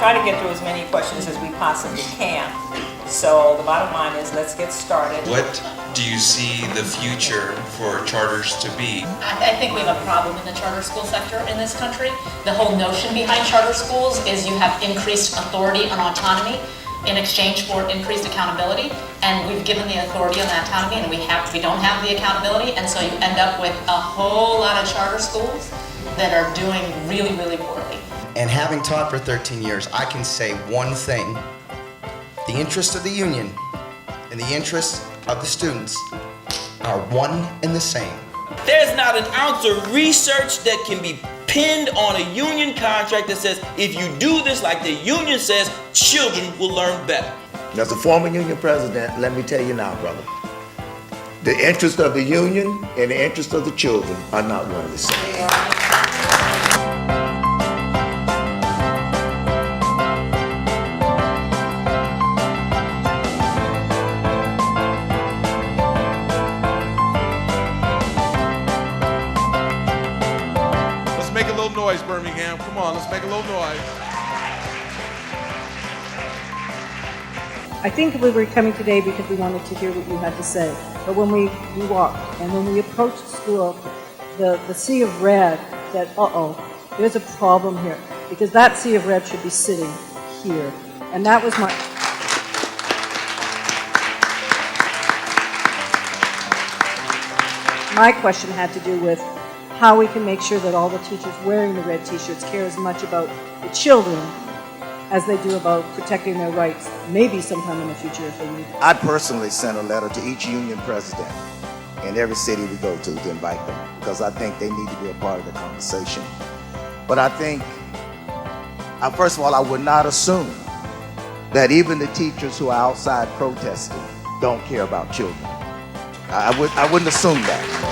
try to get through as many questions as we possibly can. So the bottom line is, let's get started. What do you see the future for charters to be? I think we have a problem in the charter school sector in this country. The whole notion behind charter schools is you have increased authority and autonomy in exchange for increased accountability, and we've given the authority and the autonomy, and we don't have the accountability, and so you end up with a whole lot of charter schools that are doing really, really poorly. And having taught for 13 years, I can say one thing. The interests of the union and the interests of the students are one and the same. There's not an ounce of research that can be pinned on a union contract that says if you do this like the union says, children will learn better. As a former union president, let me tell you now, brother, the interest of the union and the interest of the children are not one and the same. Make a little noise, Birmingham. Come on, let's make a little noise. I think we were coming today because we wanted to hear what you had to say. But when we walked and when we approached school, the sea of red said, uh-oh, there's a problem here. Because that sea of red should be sitting here. And that was my question had to do with how we can make sure that all the teachers wearing the red t-shirts care as much about the children as they do about protecting their rights, maybe sometime in the future if they need it. I personally sent a letter to each union president in every city we go to invite them, because I think they need to be a part of the conversation. But I think, first of all, I would not assume that even the teachers who are outside protesting don't care about children. I wouldn't assume that.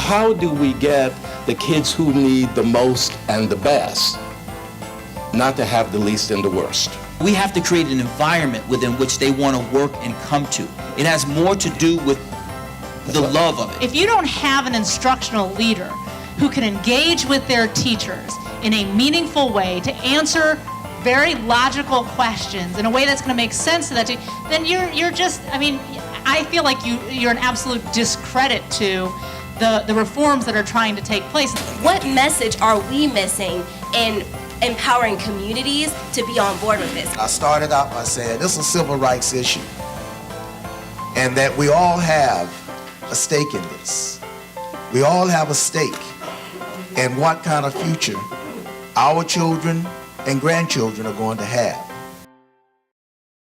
How do we get the kids who need the most and the best not to have the least and the worst? We have to create an environment within which they want to work and come to. It has more to do with the love of it. If you don't have an instructional leader who can engage with their teachers in a meaningful way to answer very logical questions in a way that's going to make sense to that, then you're just, I mean, I feel like you're an absolute discredit to the reforms that are trying to take place. What message are we missing in empowering communities to be on board with this? I started out by saying this is a civil rights issue, and that we all have a stake in this. We all have a stake in what kind of future our children and grandchildren are going to have.